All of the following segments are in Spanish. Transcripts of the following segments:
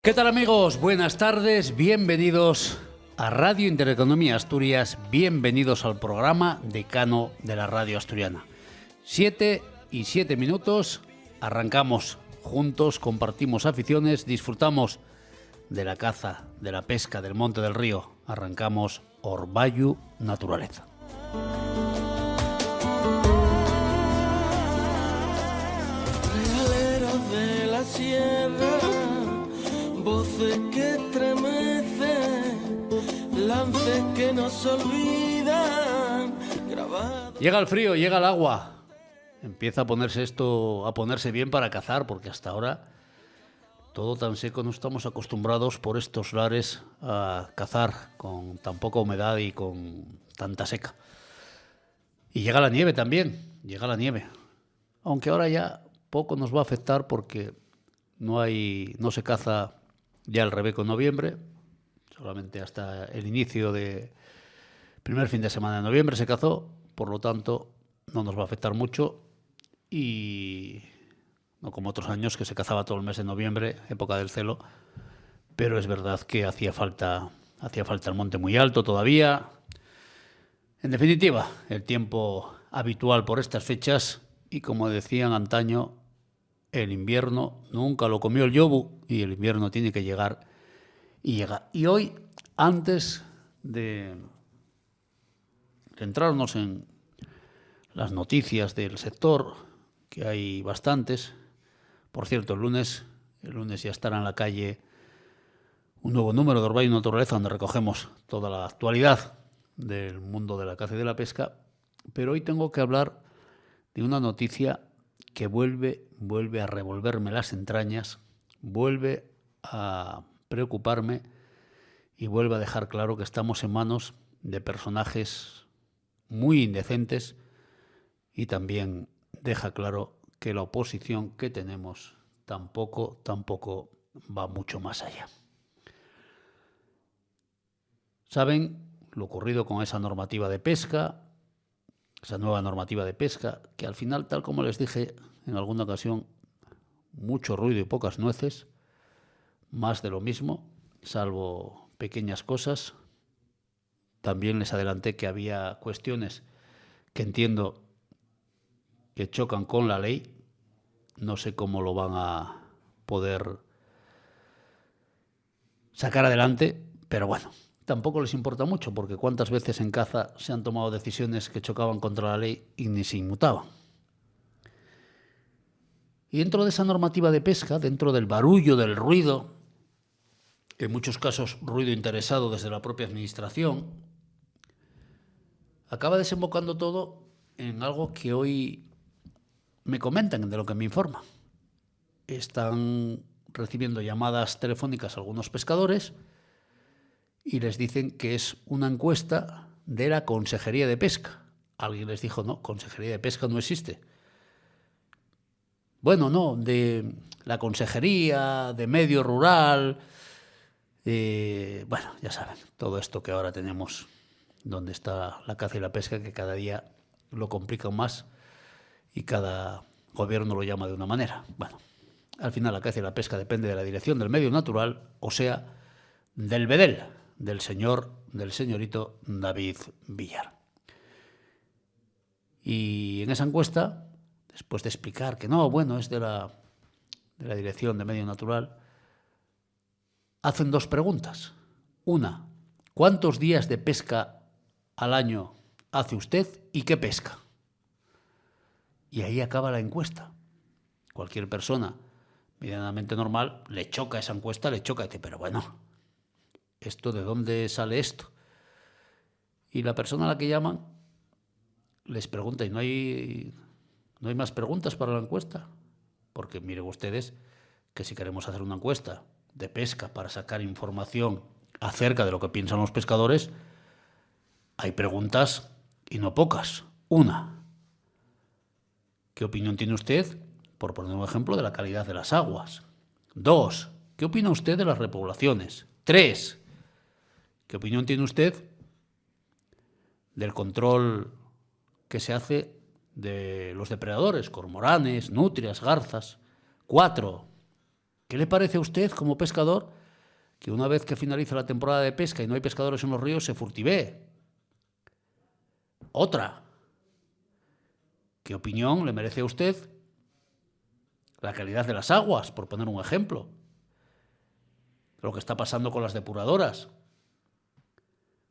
¿Qué tal, amigos? Buenas tardes, bienvenidos a Radio Intereconomía Asturias, bienvenidos al programa Decano de la Radio Asturiana. 7:07, arrancamos juntos, compartimos aficiones, disfrutamos de la caza, de la pesca, del monte, del río. Arrancamos Orbayu Naturaleza. Realeros de la sierra, voces que estremecen, lances que nos olvidan, grabados. Llega el frío, llega el agua. Empieza a ponerse esto, a ponerse bien para cazar, porque hasta ahora todo tan seco, no estamos acostumbrados por estos lares a cazar con tan poca humedad y con tanta seca. Y llega la nieve también, llega la nieve. Aunque ahora ya poco nos va a afectar porque no se caza ya el rebeco en noviembre, solamente hasta el inicio de primer fin de semana de noviembre se cazó, por lo tanto no nos va a afectar mucho y no como otros años que se cazaba todo el mes de noviembre, época del celo, pero es verdad que hacía falta el monte muy alto todavía. En definitiva, el tiempo habitual por estas fechas y, como decían antaño, el invierno nunca lo comió el yobu y el invierno tiene que llegar y llega. Y hoy, antes de centrarnos en las noticias del sector, que hay bastantes. Por cierto, el lunes ya estará en la calle un nuevo número de Orbayu Naturaleza donde recogemos toda la actualidad del mundo de la caza y de la pesca. Pero hoy tengo que hablar de una noticia que vuelve a revolverme las entrañas, vuelve a preocuparme y vuelve a dejar claro que estamos en manos de personajes muy indecentes y también deja claro que la oposición que tenemos tampoco va mucho más allá. Saben lo ocurrido con esa normativa de pesca, esa nueva normativa de pesca, que al final, tal como les dije en alguna ocasión, mucho ruido y pocas nueces, más de lo mismo, salvo pequeñas cosas. También les adelanté que había cuestiones que entiendo que chocan con la ley. No sé cómo lo van a poder sacar adelante, pero bueno, tampoco les importa mucho, porque cuántas veces en caza se han tomado decisiones que chocaban contra la ley y ni se inmutaban. Y dentro de esa normativa de pesca, dentro del barullo, del ruido, en muchos casos ruido interesado desde la propia administración, acaba desembocando todo en algo que hoy me comentan, de lo que me informan. Están recibiendo llamadas telefónicas a algunos pescadores y les dicen que es una encuesta de la Consejería de Pesca. Alguien les dijo, no, Consejería de Pesca no existe. Bueno, no, de la Consejería de Medio Rural, bueno, ya saben, todo esto que ahora tenemos, donde está la caza y la pesca, que cada día lo complican más y cada gobierno lo llama de una manera. Bueno, al final la caza y la pesca depende de la Dirección del Medio Natural, o sea, del BEDEL, del señorito David Villar. Y en esa encuesta, después de explicar que no, bueno, es de la Dirección de Medio Natural, hacen dos preguntas. Una, ¿cuántos días de pesca al año hace usted y qué pesca? Y ahí acaba la encuesta. Cualquier persona medianamente normal le choca esa encuesta, y dice, pero bueno, ¿esto de dónde sale esto? Y la persona a la que llaman les pregunta, ¿y no hay más preguntas para la encuesta? Porque miren ustedes que si queremos hacer una encuesta de pesca para sacar información acerca de lo que piensan los pescadores, hay preguntas y no pocas. Una, ¿qué opinión tiene usted, por poner un ejemplo, de la calidad de las aguas? 2, ¿qué opina usted de las repoblaciones? 3, ¿qué opinión tiene usted del control que se hace de los depredadores, cormoranes, nutrias, garzas? 4, ¿Qué le parece a usted, como pescador, que una vez que finaliza la temporada de pesca y no hay pescadores en los ríos, se furtivee? Otra. ¿Qué opinión le merece a usted la calidad de las aguas, por poner un ejemplo? Lo que está pasando con las depuradoras,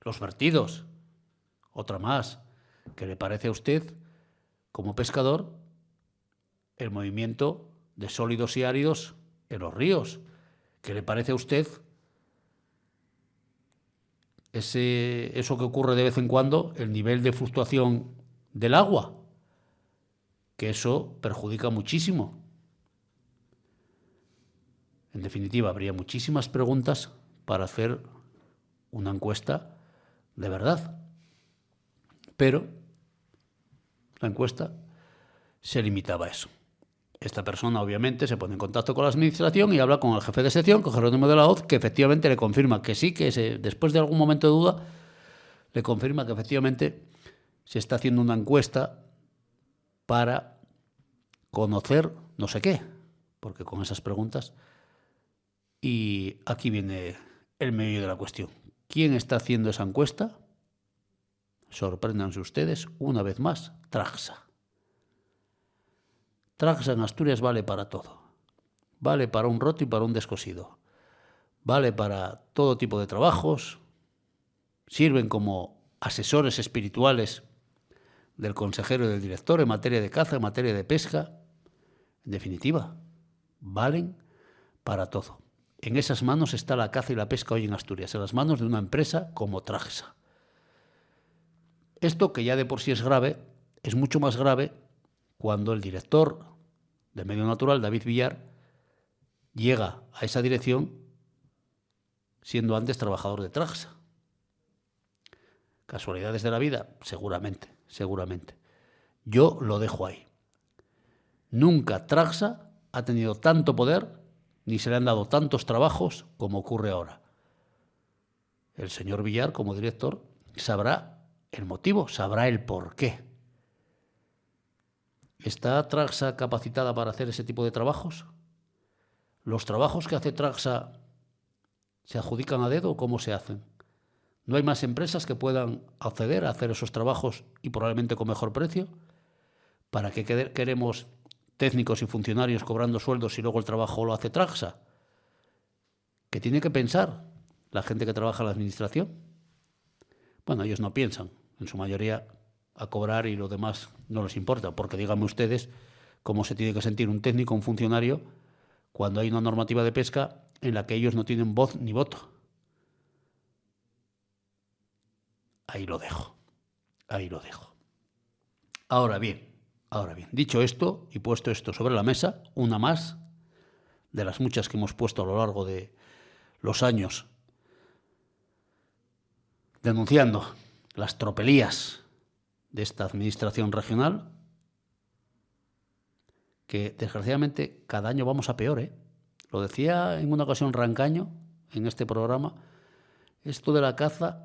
los vertidos. Otra más. ¿Qué le parece a usted, como pescador, el movimiento de sólidos y áridos en los ríos? ¿Qué le parece a usted eso que ocurre de vez en cuando, el nivel de fluctuación del agua? Que eso perjudica muchísimo. En definitiva, habría muchísimas preguntas para hacer una encuesta de verdad. Pero la encuesta se limitaba a eso. Esta persona, obviamente, se pone en contacto con la administración y habla con el jefe de sección, con Jerónimo de la Hoz, que efectivamente le confirma que sí, después de algún momento de duda, le confirma que efectivamente se está haciendo una encuesta para conocer no sé qué, porque con esas preguntas. Y aquí viene el meollo de la cuestión. ¿Quién está haciendo esa encuesta? Sorpréndanse ustedes, una vez más, Tragsa. Tragsa en Asturias vale para todo. Vale para un roto y para un descosido. Vale para todo tipo de trabajos. Sirven como asesores espirituales del consejero y del director en materia de caza, en materia de pesca. En definitiva, valen para todo. En esas manos está la caza y la pesca hoy en Asturias, en las manos de una empresa como Tragsa. Esto, que ya de por sí es grave, es mucho más grave cuando el director de Medio Natural, David Villar, llega a esa dirección siendo antes trabajador de Tragsa. ¿Casualidades de la vida? Seguramente, seguramente. Yo lo dejo ahí. Nunca Tragsa ha tenido tanto poder, ni se le han dado tantos trabajos como ocurre ahora. El señor Villar, como director, sabrá el motivo, sabrá el porqué. ¿Está Tragsa capacitada para hacer ese tipo de trabajos? ¿Los trabajos que hace Tragsa se adjudican a dedo o cómo se hacen? ¿No hay más empresas que puedan acceder a hacer esos trabajos y probablemente con mejor precio? ¿Para qué queremos técnicos y funcionarios cobrando sueldos si luego el trabajo lo hace Tragsa? ¿Qué tiene que pensar la gente que trabaja en la administración? Bueno, ellos no piensan, en su mayoría a cobrar y lo demás no les importa, porque díganme ustedes cómo se tiene que sentir un técnico, un funcionario, cuando hay una normativa de pesca en la que ellos no tienen voz ni voto. Ahí lo dejo, ahí lo dejo. Ahora bien, dicho esto y puesto esto sobre la mesa, una más de las muchas que hemos puesto a lo largo de los años denunciando las tropelías de esta administración regional, que desgraciadamente cada año vamos a peor, ¿eh? Lo decía en una ocasión Rancaño en este programa, esto de la caza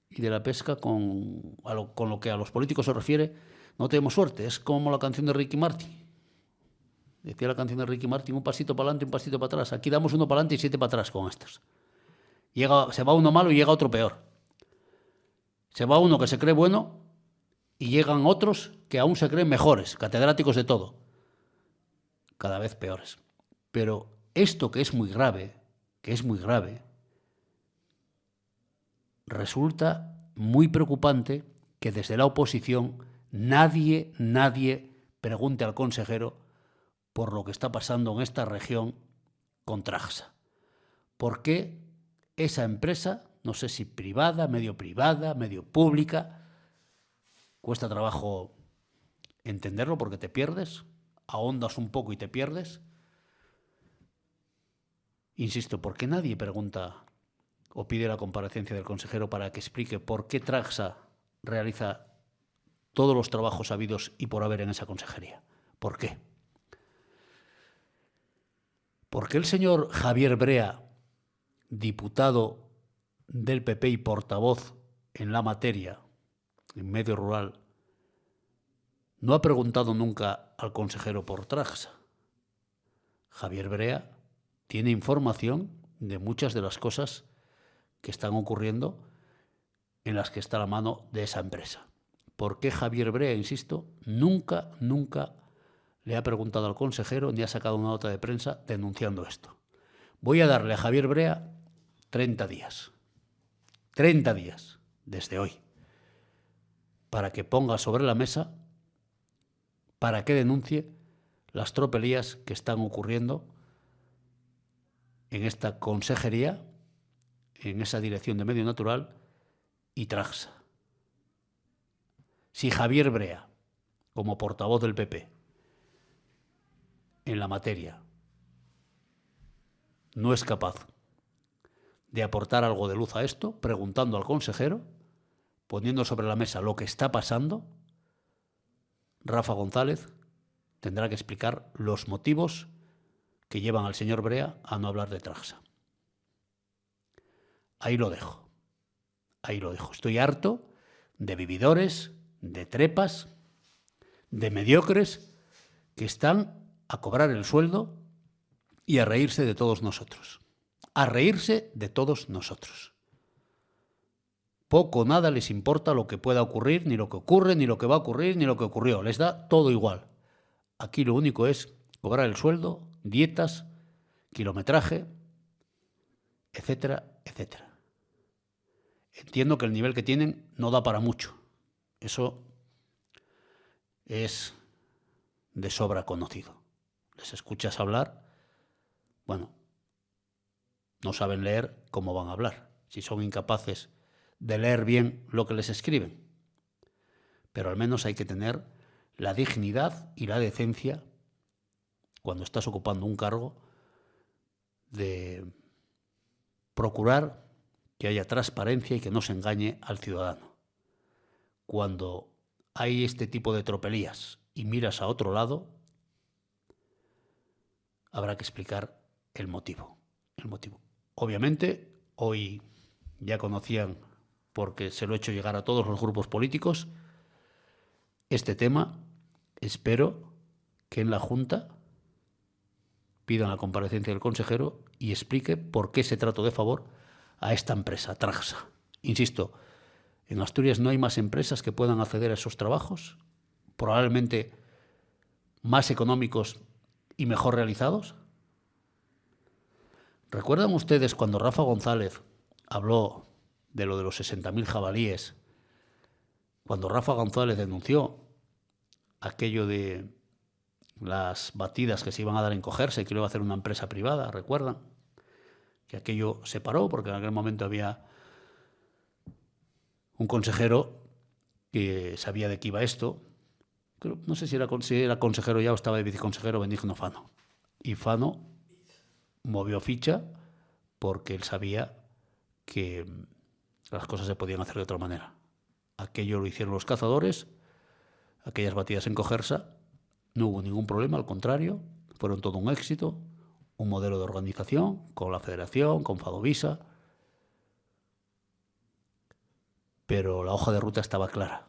y de la pesca con lo que a los políticos se refiere, no tenemos suerte, es como la canción de Ricky Martin. Decía la canción de Ricky Martin, un pasito para adelante, un pasito para atrás. Aquí damos uno para adelante y 7 para atrás con estos. Se va uno malo y llega otro peor. Se va uno que se cree bueno y llegan otros que aún se creen mejores, catedráticos de todo. Cada vez peores. Pero esto que es muy grave, resulta muy preocupante que desde la oposición nadie pregunte al consejero por lo que está pasando en esta región con Tragsa. ¿Por qué esa empresa, no sé si privada, medio pública, cuesta trabajo entenderlo porque te pierdes, ahondas un poco y te pierdes? Insisto, ¿por qué nadie pregunta o pide la comparecencia del consejero para que explique por qué Tragsa realiza todos los trabajos habidos y por haber en esa consejería? ¿Por qué? ¿Por qué el señor Javier Brea, diputado del PP y portavoz en la materia, en medio rural, no ha preguntado nunca al consejero por Tragsa? Javier Brea tiene información de muchas de las cosas que están ocurriendo en las que está la mano de esa empresa. ¿Por qué Javier Brea, insisto, nunca le ha preguntado al consejero ni ha sacado una nota de prensa denunciando esto? Voy a darle a Javier Brea 30 días. 30 días desde hoy para que ponga sobre la mesa, para que denuncie las tropelías que están ocurriendo en esta consejería, en esa Dirección de Medio Natural y Tragsa. Si Javier Brea, como portavoz del PP en la materia, no es capaz de aportar algo de luz a esto, preguntando al consejero, poniendo sobre la mesa lo que está pasando, Rafa González tendrá que explicar los motivos que llevan al señor Brea a no hablar de Tragsa. Ahí lo dejo. Ahí lo dejo. Estoy harto de vividores, de trepas, de mediocres que están a cobrar el sueldo y a reírse de todos nosotros. A reírse de todos nosotros. Poco o nada les importa lo que pueda ocurrir, ni lo que ocurre, ni lo que va a ocurrir, ni lo que ocurrió. Les da todo igual. Aquí lo único es cobrar el sueldo, dietas, kilometraje, etcétera, etcétera. Entiendo que el nivel que tienen no da para mucho. Eso es de sobra conocido. Les escuchas hablar, bueno, no saben leer, ¿cómo van a hablar? Si son incapaces de leer bien lo que les escriben. Pero al menos hay que tener la dignidad y la decencia, cuando estás ocupando un cargo, de procurar que haya transparencia y que no se engañe al ciudadano. Cuando hay este tipo de tropelías y miras a otro lado, habrá que explicar el motivo. Obviamente, hoy ya conocían, porque se lo he hecho llegar a todos los grupos políticos, este tema. Espero que en la Junta pidan la comparecencia del consejero y explique por qué ese trato de favor a esta empresa, Tragsa. Insisto, en Asturias no hay más empresas que puedan acceder a esos trabajos, probablemente más económicos y mejor realizados. ¿Recuerdan ustedes cuando Rafa González habló de lo de los 60.000 jabalíes? Cuando Rafa González denunció aquello de las batidas que se iban a dar en Cogerse, que lo iba a hacer una empresa privada, ¿recuerdan? Que aquello se paró porque en aquel momento había un consejero que sabía de qué iba esto. No sé si era consejero ya o estaba de viceconsejero Benigno Fano. Y Fano movió ficha porque él sabía que las cosas se podían hacer de otra manera. Aquello lo hicieron los cazadores, aquellas batidas en Cogersa, no hubo ningún problema, al contrario, fueron todo un éxito, un modelo de organización con la federación, con Fadovisa, pero la hoja de ruta estaba clara.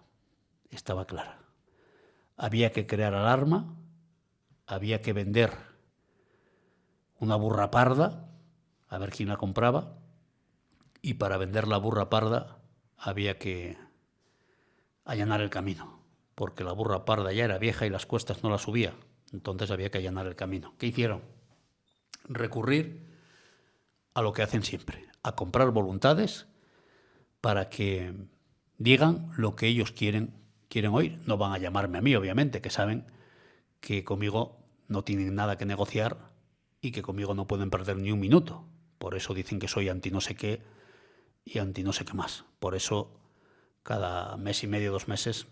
Había que crear alarma, había que vender una burra parda, a ver quién la compraba, y para vender la burra parda había que allanar el camino, porque la burra parda ya era vieja y las cuestas no la subía, entonces había que allanar el camino. ¿Qué hicieron? Recurrir a lo que hacen siempre, a comprar voluntades para que digan lo que ellos quieren oír. No van a llamarme a mí, obviamente, que saben que conmigo no tienen nada que negociar y que conmigo no pueden perder ni un minuto. Por eso dicen que soy anti no sé qué y anti no sé qué más. Por eso cada mes y medio, 2 meses,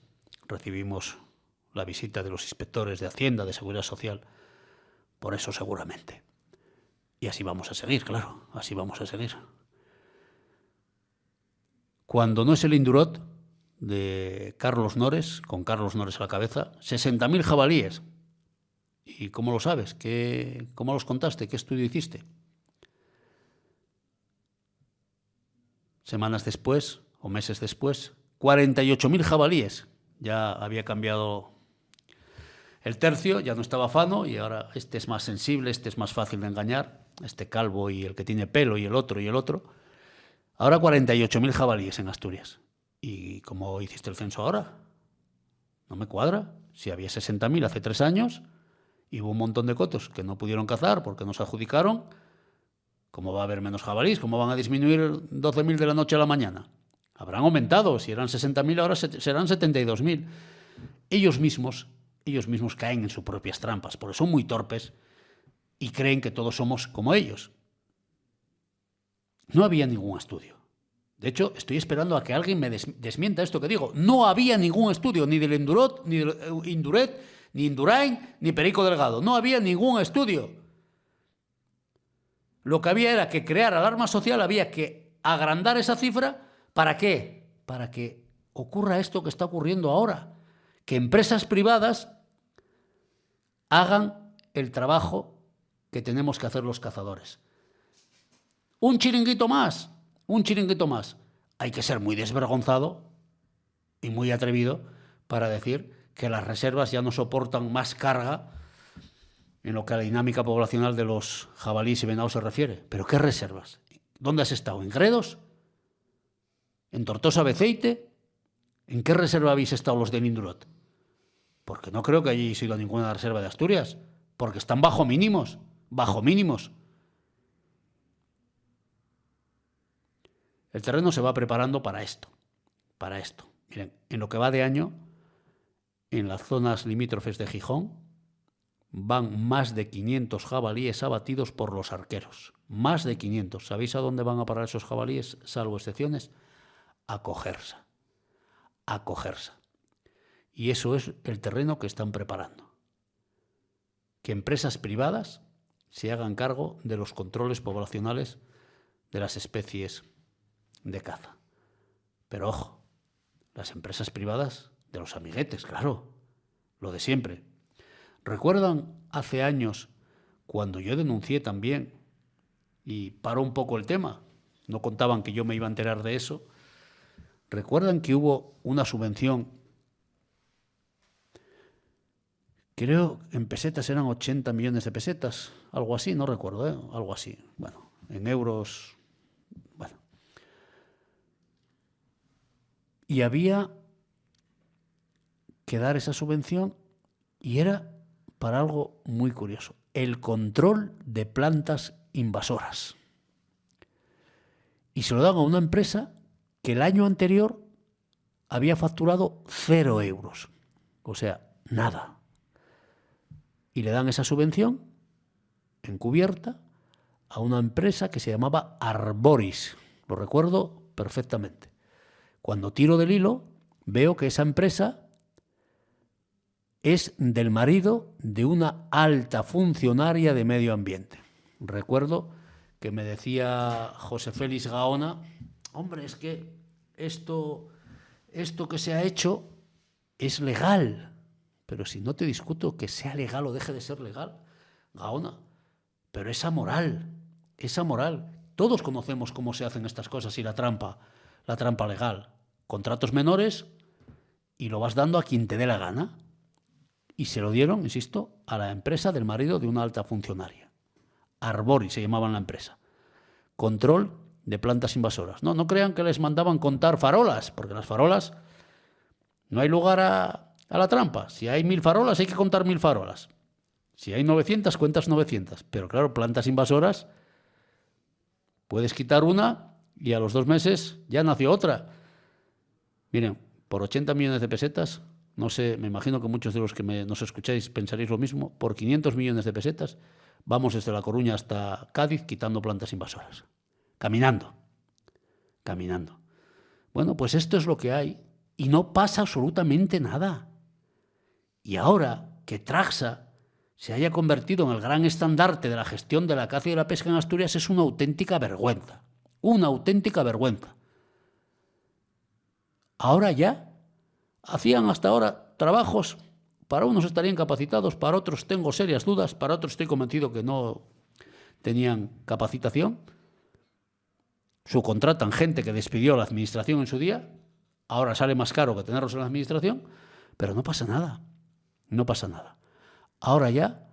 recibimos la visita de los inspectores de Hacienda, de Seguridad Social. Por eso seguramente. Y así vamos a seguir, claro, así vamos a seguir. Cuando no es el Indurot de Carlos Nores, con Carlos Nores a la cabeza, 60.000 jabalíes. ¿Y cómo lo sabes? ¿Cómo los contaste? ¿Qué estudio hiciste? Semanas después, o meses después, 48.000 jabalíes. Ya había cambiado el tercio, ya no estaba Fano, y ahora este es más sensible, este es más fácil de engañar. este calvo y el que tiene pelo y el otro, ahora 48.000 jabalíes en Asturias. ¿Y cómo hiciste el censo ahora? No me cuadra. Si había 60.000 hace 3 años y hubo un montón de cotos que no pudieron cazar porque no se adjudicaron, ¿cómo va a haber menos jabalíes? ¿Cómo van a disminuir 12.000 de la noche a la mañana? Habrán aumentado. Si eran 60.000, ahora serán 72.000. Ellos mismos caen en sus propias trampas, porque son muy torpes y creen que todos somos como ellos. No había ningún estudio. De hecho, estoy esperando a que alguien me desmienta esto que digo. No había ningún estudio, ni del Indurot, ni del Induret, ni Indurain, ni Perico Delgado. No había ningún estudio. Lo que había era que crear alarma social, había que agrandar esa cifra. ¿Para qué? Para que ocurra esto que está ocurriendo ahora. Que empresas privadas hagan el trabajo que tenemos que hacer los cazadores. Un chiringuito más. Hay que ser muy desvergonzado y muy atrevido para decir que las reservas ya no soportan más carga en lo que a la dinámica poblacional de los jabalíes y venados se refiere. ¿Pero qué reservas? ¿Dónde has estado? ¿En Gredos? ¿En Tortosa Beceite? ¿En qué reserva habéis estado los del Indurot? Porque no creo que hayáis ido a ninguna reserva de Asturias, porque están bajo mínimos. El terreno se va preparando para esto. Miren, en lo que va de año, en las zonas limítrofes de Gijón, van más de 500 jabalíes abatidos por los arqueros. Más de 500. ¿Sabéis a dónde van a parar esos jabalíes, salvo excepciones? A cogerse. Y eso es el terreno que están preparando. Que empresas privadas se hagan cargo de los controles poblacionales de las especies de caza. Pero ojo, las empresas privadas de los amiguetes, claro, lo de siempre. ¿Recuerdan hace años cuando yo denuncié también y paró un poco el tema? No contaban que yo me iba a enterar de eso. ¿Recuerdan que hubo una subvención? Creo que en pesetas eran 80 millones de pesetas, algo así, no recuerdo, algo así. Bueno, en euros, bueno. Y había que dar esa subvención y era para algo muy curioso, el control de plantas invasoras. Y se lo dan a una empresa que el año anterior había facturado 0 euros, o sea, nada. Y le dan esa subvención encubierta a una empresa que se llamaba Arboris. Lo recuerdo perfectamente. Cuando tiro del hilo, veo que esa empresa es del marido de una alta funcionaria de medio ambiente. Recuerdo que me decía José Félix Gaona, hombre, es que esto que se ha hecho es legal. Pero si no te discuto que sea legal o deje de ser legal, Gaona, pero esa moral. Todos conocemos cómo se hacen estas cosas y la trampa legal. Contratos menores y lo vas dando a quien te dé la gana. Y se lo dieron, insisto, a la empresa del marido de una alta funcionaria. Arboris se llamaba la empresa. Control de plantas invasoras. No crean que les mandaban contar farolas, porque las farolas no hay lugar a la trampa. Si hay 1000 farolas, hay que contar 1000 farolas. Si hay 900, cuentas 900. Pero claro, plantas invasoras, puedes quitar una y a los 2 meses ya nació otra. Miren, por 80 millones de pesetas, no sé, me imagino que muchos de los que nos escucháis pensaréis lo mismo, por 500 millones de pesetas vamos desde La Coruña hasta Cádiz quitando plantas invasoras. Caminando. Bueno, pues esto es lo que hay y no pasa absolutamente nada. Y ahora que Traxa se haya convertido en el gran estandarte de la gestión de la caza y de la pesca en Asturias es una auténtica vergüenza. Ahora ya hacían hasta ahora trabajos, para unos estarían capacitados, para otros tengo serias dudas, para otros estoy convencido que no tenían capacitación. Subcontratan gente que despidió la administración en su día, ahora sale más caro que tenerlos en la administración, pero no pasa nada. Ahora ya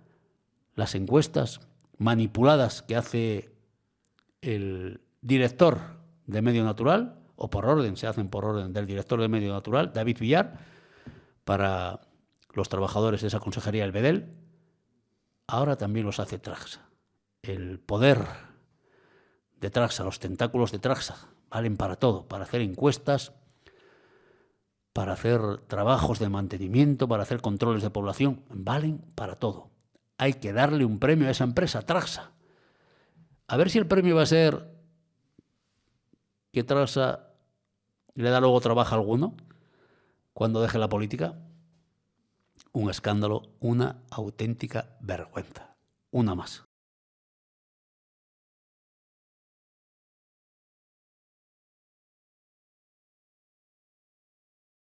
las encuestas manipuladas que hace el director de Medio Natural, o por orden, se hacen por orden del director de Medio Natural, David Villar, para los trabajadores de esa consejería del Bedel, ahora también los hace Traxa. El poder de Traxa, los tentáculos de Traxa, valen para todo, para hacer encuestas, para hacer trabajos de mantenimiento, para hacer controles de población, valen para todo. Hay que darle un premio a esa empresa, Traxa. A ver si el premio va a ser que Traxa le da luego trabajo a alguno cuando deje la política. Un escándalo, una auténtica vergüenza. Una más.